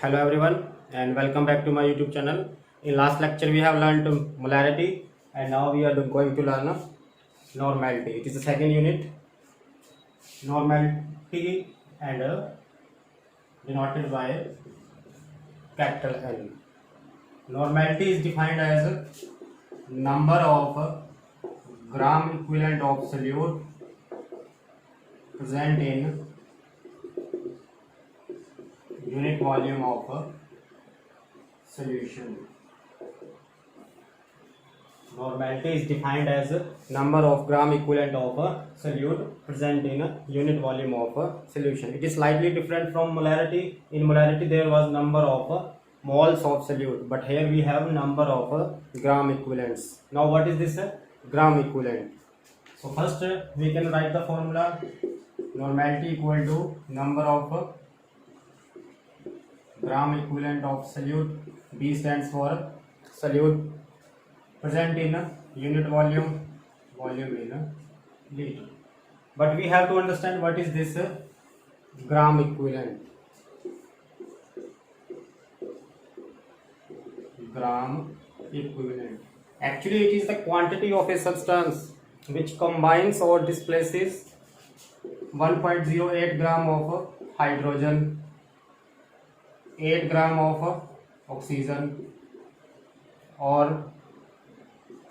Hello everyone and welcome back to my YouTube channel. In last lecture we have learned molarity and now we are going to learn normality. It is the second unit, normality, and denoted by capital N. Normality is defined as number of gram equivalent of solute present in unit volume of solution. Normality is defined as number of gram equivalent of a solute present in a unit volume of a solution. It is slightly different from molarity. In molarity there was number of moles of solute, but here we have number of gram equivalents. Now what is this gram equivalent? So first we can write the formula. Normality equal to number of gram equivalent of solute. B stands for solute present in a unit volume in a liter. But we have to understand what is this gram equivalent. Gram equivalent. Actually, it is the quantity of a substance which combines or displaces 1.08 gram of hydrogen, 8 gram of oxygen, or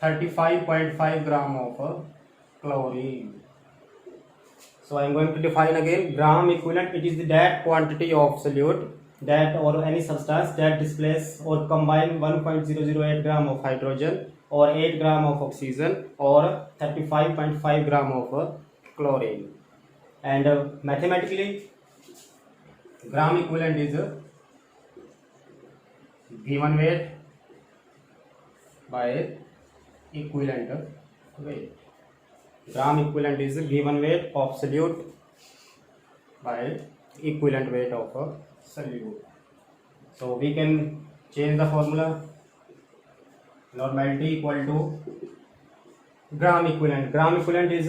35.5 gram of chlorine. So I am going to define again gram equivalent. It is that quantity of solute that or any substance that displaces or combine 1.008 gram of hydrogen or 8 gram of oxygen or 35.5 gram of chlorine. And mathematically gram equivalent is given weight by equivalent weight. Gram equivalent is given weight of solute by equivalent weight of a solute. So we can change the formula. Normality equal to gram equivalent. Gram equivalent is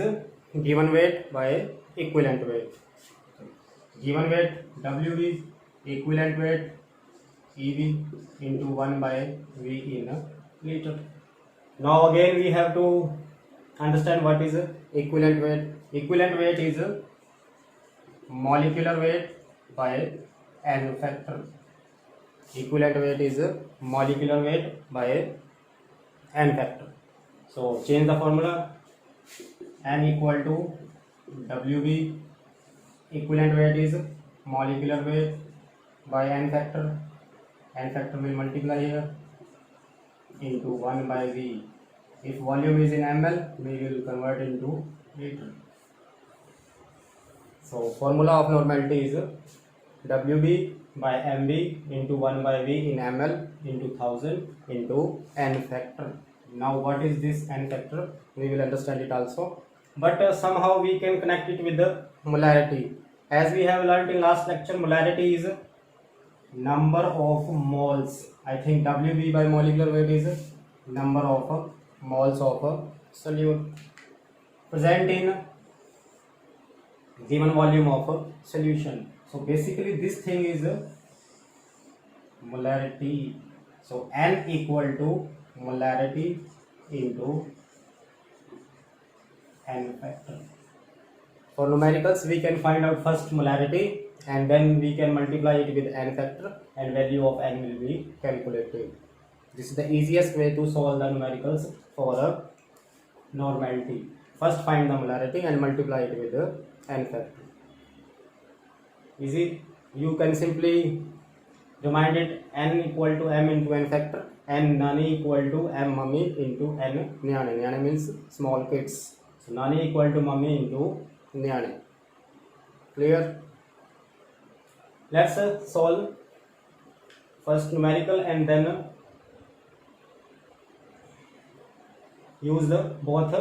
given weight by equivalent weight. Given weight WV, equivalent weight EV into 1 by V in a liter. Now again we have to understand what is equivalent weight. Equivalent weight is molecular weight by N factor. Equivalent weight is molecular weight by N factor. So change the formula. N equal to WB. Equivalent weight is molecular weight by N factor. N factor will multiply here into 1 by V. If volume is in ml, we will convert into liter. So formula of normality is WB by MB into 1 by V in ml into 1000 into N factor. Now what is this N factor? We will understand it also. But somehow we can connect it with the molarity. As we have learnt in last lecture, molarity is number of moles. I think WB by molecular weight is number of moles of solute present in given volume of solution. So basically this thing is molarity. So N equal to molarity into N factor. For numericals we can find out first molarity and then we can multiply it with N factor and value of N will be calculated. This is the easiest way to solve the numericals for a normality. First find the molarity and multiply it with the N factor. Easy. You can simply remind it N equal to M into N factor, N nani equal to M mummy into N nyane. Nyane means small kids. So nani equal to mummy into nyane. Clear? Let's solve first numerical and then use the both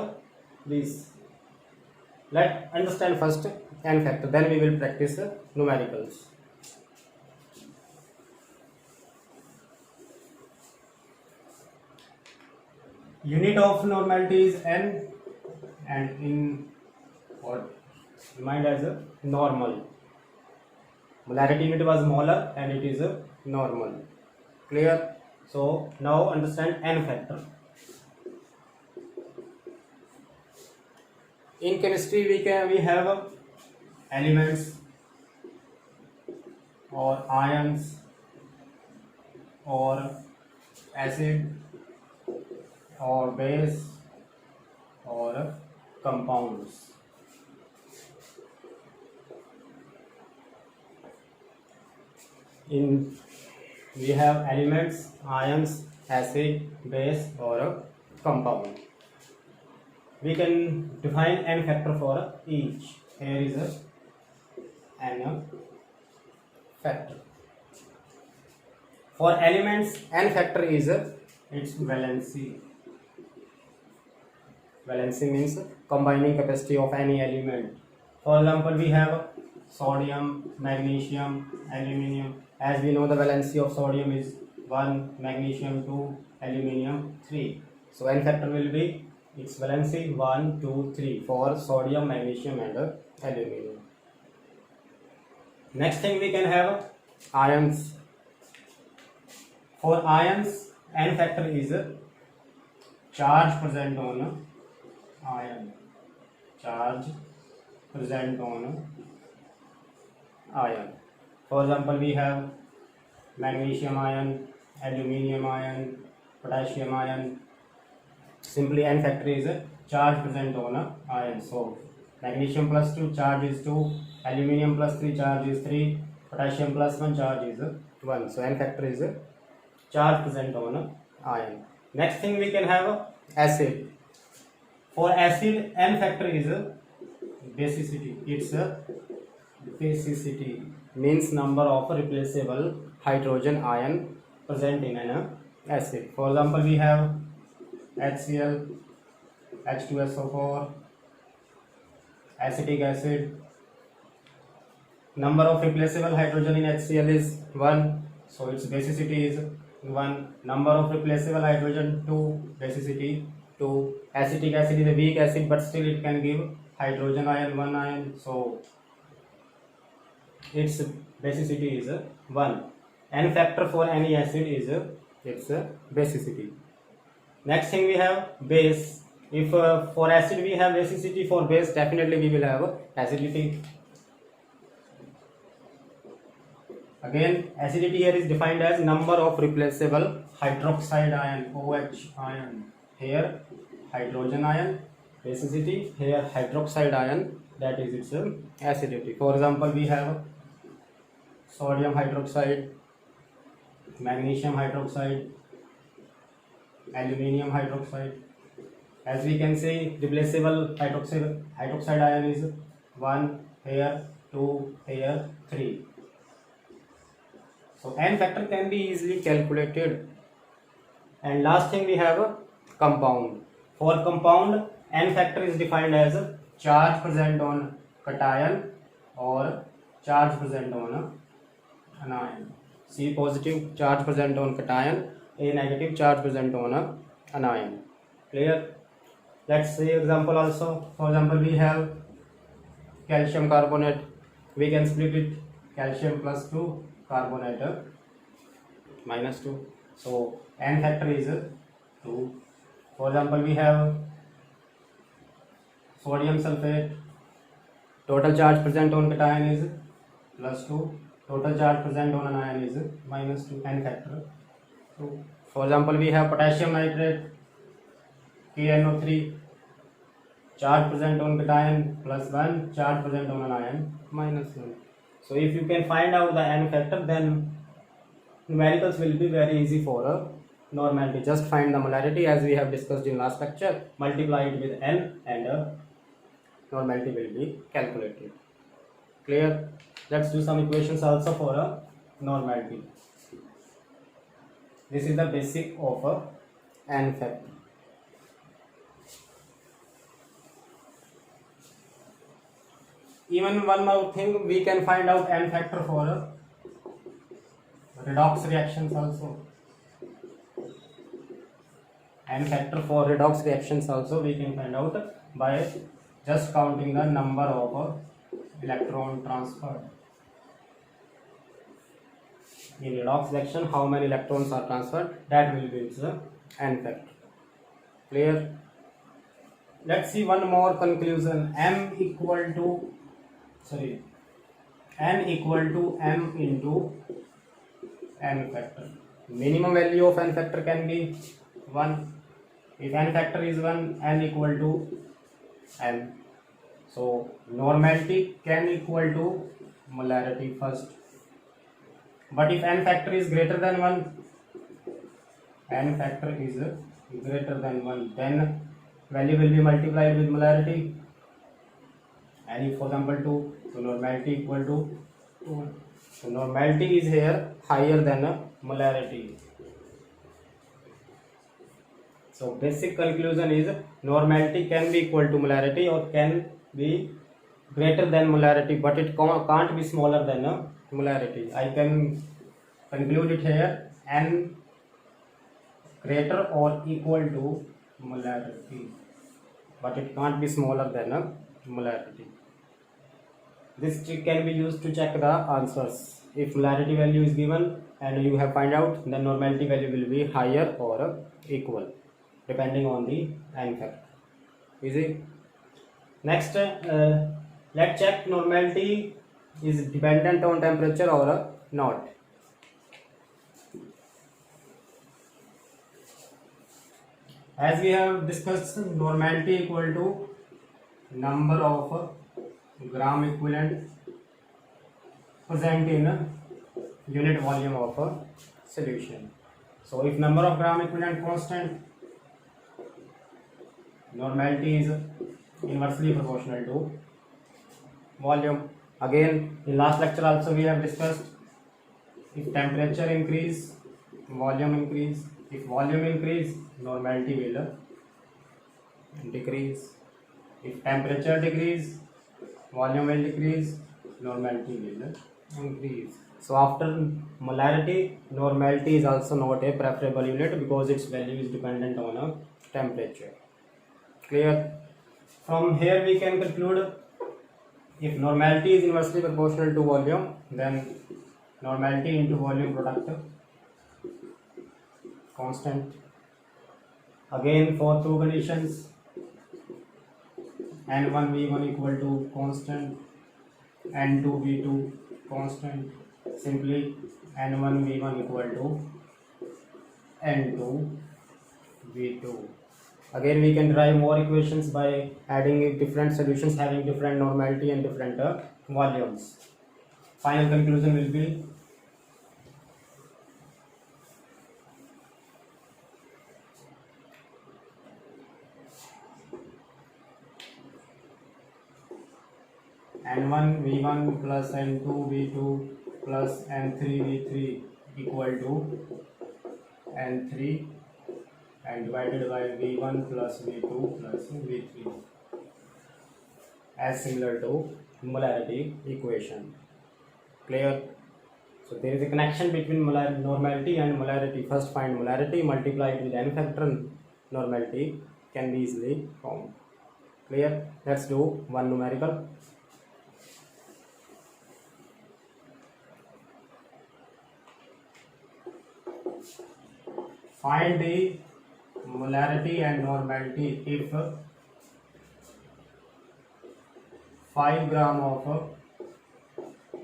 these. Let's understand first N factor, then we will practice numericals. Unit of normality is N and in what remind as a normal. Molarity unit was molar and it is normal. Clear? So now understand n factor. In chemistry we have elements or ions or acid or base or compounds. In we have elements, ions, acid, base or a compound. We can define n factor for each. Here is a n factor. For elements, n factor is its valency. Valency means combining capacity of any element. For example, we have sodium, magnesium, aluminium. As we know, the valency of sodium is 1, magnesium 2, aluminium 3. So n factor will be its valency 1, 2, 3 for sodium, magnesium and aluminium. Next thing we can have ions. For ions, n factor is charge present on ion. Charge present on ion. For example, we have magnesium ion, aluminium ion, potassium ion. Simply n factor is charge present on ion. So magnesium plus 2 charge is 2, aluminium plus 3 charge is 3, potassium plus 1 charge is 1. So n factor is charge present on ion. Next thing we can have acid. For acid, n factor is basicity. It's basicity means number of replaceable hydrogen ion present in an acid. For example, we have HCl, H2SO4, acetic acid. Number of replaceable hydrogen in HCl is 1, so its basicity is 1. Number of replaceable hydrogen 2, basicity 2. Acetic acid is a weak acid, but still it can give hydrogen ion 1 ion, so its basicity is 1. N factor for any acid is its basicity. Next thing we have base. If for acid we have basicity, for base definitely we will have acidity. Again, acidity here is defined as number of replaceable hydroxide ion, OH ion. Here hydrogen ion, basicity. Here hydroxide ion, that is its acidity. For example, we have sodium hydroxide, magnesium hydroxide, aluminium hydroxide. As we can see, replaceable hydroxide ion is 1 here, 2 here, 3. So n factor can be easily calculated. And last thing we have a compound. For compound, n factor is defined as charge present on cation or charge present on anion. C positive charge present on cation, A negative charge present on anion. Clear? Let's see example also. For example, we have calcium carbonate. We can split it calcium plus 2, carbonate minus 2. So n factor is 2. For example, we have sodium sulfate. Total charge present on cation is plus 2. Total charge present on anion is minus 2. N factor 2. For example, we have potassium nitrate, KNO3. Charge present on cation plus 1, charge present on anion minus 1. So if you can find out the n factor, then numericals will be very easy for normality. Just find the molarity as we have discussed in last lecture, multiply it with n and normality will be calculated. Clear? Let's do some equations also for normality. This is the basic of n factor. Even one more thing, we can find out n factor for redox reactions also. N factor for redox reactions also we can find out by just counting the number of electron transferred. In redox reaction, how many electrons are transferred? That will be its n factor. Clear? Let's see one more conclusion. N equal to m into n factor. Minimum value of n factor can be 1. If n factor is 1, n equal to n. So normality can equal to molarity first. But if n factor is greater than 1, n factor is greater than 1, then value will be multiplied with molarity. And if for example 2, so normality equal to 1. So normality is here higher than molarity. So basic conclusion is normality can be equal to molarity or can be greater than molarity, but it can't be smaller than molarity. I can conclude it here: n greater or equal to molarity, but it can't be smaller than molarity. This trick can be used to check the answers. If molarity value is given and you have find out, then normality value will be higher or equal depending on the n factor. Easy. Next, let's check normality is dependent on temperature or not. As we have discussed, normality equal to number of gram equivalent present in unit volume of a solution. So if number of gram equivalent constant, normality is inversely proportional to volume. Again, in last lecture also we have discussed, if temperature increase, volume increase. If volume increase, normality will decrease. If temperature decrease, volume will decrease, normality will increase. So after molarity, normality is also not a preferable unit because its value is dependent on a temperature. Clear? From here we can conclude, if normality is inversely proportional to volume, then normality into volume product constant. Again, for two conditions, n1 v1 equal to constant, n2 v2 constant. Simply n1 v1 equal to n2 v2. Again, we can derive more equations by adding different solutions having different normality and different volumes. Final conclusion will be, n1 v1 plus n2 v2 plus n3 v3 equal to n3 and divided by v1 plus v2 plus v3, as similar to molarity equation. Clear? So there is a connection between normality and molarity. First find molarity, multiply it with n factor, normality can be easily found. Clear? Let's do one numerical. Find the molarity and normality if 5 gram of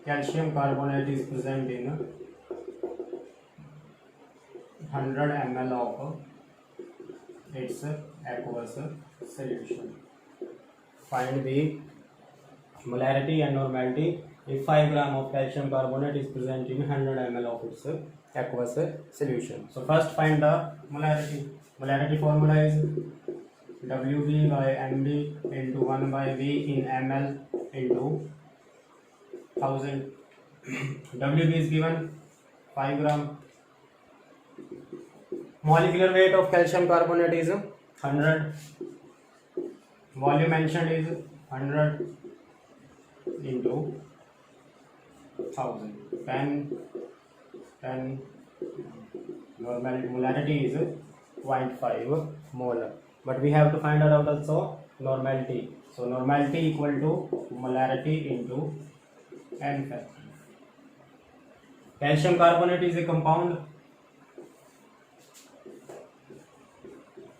calcium carbonate is present in 100 ml of its aqueous solution. Find the molarity and normality if 5 gram of calcium carbonate is present in 100 ml of its aqueous solution. So first find the molarity. Molarity formula is Wb by Mb into 1 by V in ml into 1000. Wb is given 5 gram. Molecular weight of calcium carbonate is 100. Volume mentioned is 100 into 1000. 10 molarity is 0.5 molar, but we have to find out also normality. So normality equal to molarity into n factor. Calcium carbonate is a compound.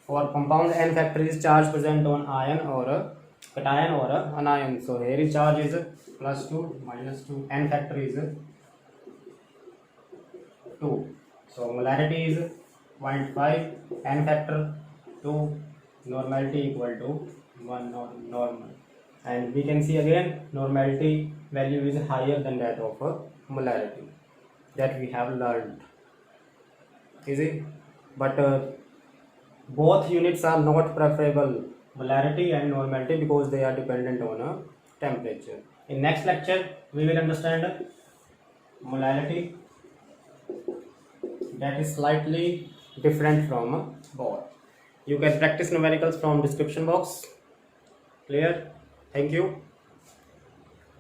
For compound, n factor is charge present on ion or a cation or a anion. So here is charge is +2 -2. N factor is 2. So molarity is 0.5. N factor 2. Normality equal to 1 normal. And we can see again normality value is higher than that of molarity that we have learned. Easy, but both units are not preferable, molarity and normality, because they are dependent on temperature. In next lecture we will understand molarity, that is slightly different from both. You can practice numericals from description box. Clear? Thank you.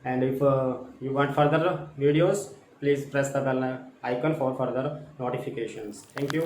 And if you want further videos, please press the bell icon for further notifications. Thank you.